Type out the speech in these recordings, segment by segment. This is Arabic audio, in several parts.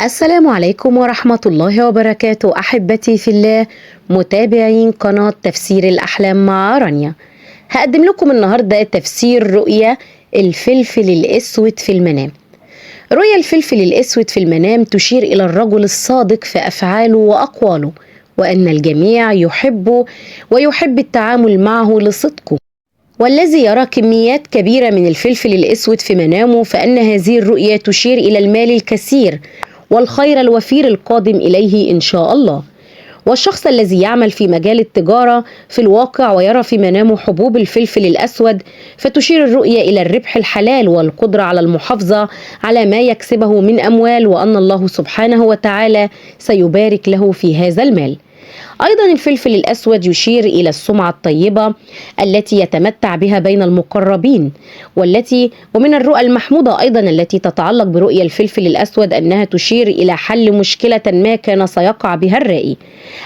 السلام عليكم ورحمة الله وبركاته أحبتي في الله، متابعين قناة تفسير الأحلام مع رانيا. هقدم لكم النهاردة تفسير رؤيا الفلفل الأسود في المنام. رؤيا الفلفل الأسود في المنام تشير إلى الرجل الصادق في أفعاله وأقواله، وأن الجميع يحبه ويحب التعامل معه لصدقه، والذي يرى كميات كبيرة من الفلفل الأسود في منامه، فإن هذه الرؤيا تشير إلى المال الكثير والخير الوفير القادم إليه إن شاء الله. والشخص الذي يعمل في مجال التجارة في الواقع ويرى في منامه حبوب الفلفل الأسود، فتشير الرؤيا إلى الربح الحلال والقدرة على المحافظة على ما يكسبه من أموال، وأن الله سبحانه وتعالى سيبارك له في هذا المال. أيضا الفلفل الأسود يشير إلى السمعة الطيبة التي يتمتع بها بين المقربين، ومن الرؤى المحمودة أيضا التي تتعلق برؤية الفلفل الأسود أنها تشير إلى حل مشكلة ما كان سيقع بها الرائي.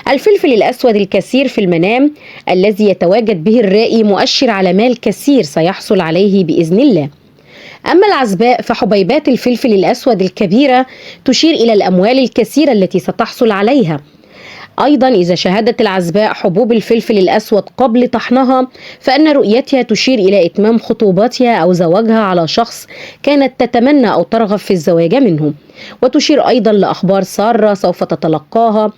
الفلفل الأسود الكثير في المنام الذي يتواجد به الرائي مؤشر على مال كثير سيحصل عليه بإذن الله. أما العزباء فحبيبات الفلفل الأسود الكبيرة تشير إلى الأموال الكثيرة التي ستحصل عليها. أيضا إذا شاهدت العزباء حبوب الفلفل الأسود قبل طحنها، فإن رؤيتها تشير إلى إتمام خطوبتها أو زواجها على شخص كانت تتمنى أو ترغب في الزواج منه، وتشير أيضا لأخبار سارة سوف تتلقاها.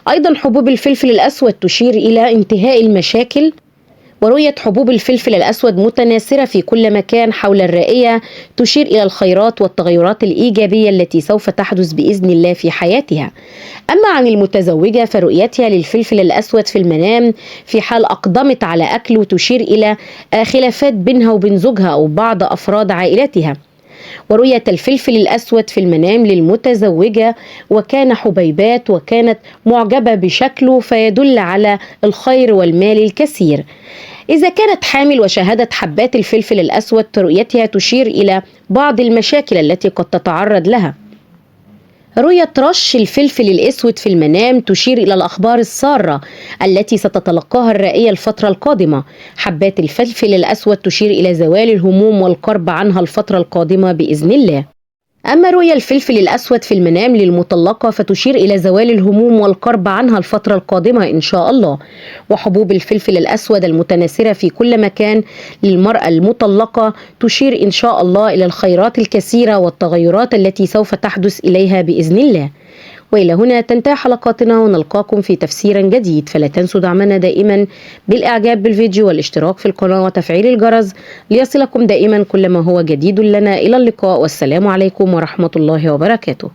أيضا حبوب الفلفل الأسود تشير إلى انتهاء المشاكل، ورؤية حبوب الفلفل الأسود متناثرة في كل مكان حول الرائية تشير إلى الخيرات والتغيرات الإيجابية التي سوف تحدث بإذن الله في حياتها. أما عن المتزوجة فرؤيتها للفلفل الأسود في المنام في حال أقدمت على أكله تشير إلى خلافات بينها وبين زوجها أو بعض أفراد عائلتها. ورؤية الفلفل الأسود في المنام للمتزوجة وكان حبيبات وكانت معجبة بشكله، فيدل على الخير والمال الكثير. إذا كانت حامل وشاهدت حبات الفلفل الأسود فرؤيتها تشير إلى بعض المشاكل التي قد تتعرض لها. رؤية رش الفلفل الأسود في المنام تشير إلى الأخبار السارة التي ستتلقاها الرائية الفترة القادمة. حبات الفلفل الأسود تشير إلى زوال الهموم والكرب عنها الفترة القادمة بإذن الله. أما رؤيا الفلفل الأسود في المنام للمطلقة فتشير إلى زوال الهموم والكرب عنها الفترة القادمة إن شاء الله. وحبوب الفلفل الأسود المتناثرة في كل مكان للمرأة المطلقة تشير إن شاء الله إلى الخيرات الكثيرة والتغيرات التي سوف تحدث إليها بإذن الله. وإلى هنا تنتهي حلقاتنا، ونلقاكم في تفسير جديد. فلا تنسوا دعمنا دائما بالإعجاب بالفيديو والاشتراك في القناة وتفعيل الجرس ليصلكم دائما كل ما هو جديد لنا. إلى اللقاء، والسلام عليكم ورحمة الله وبركاته.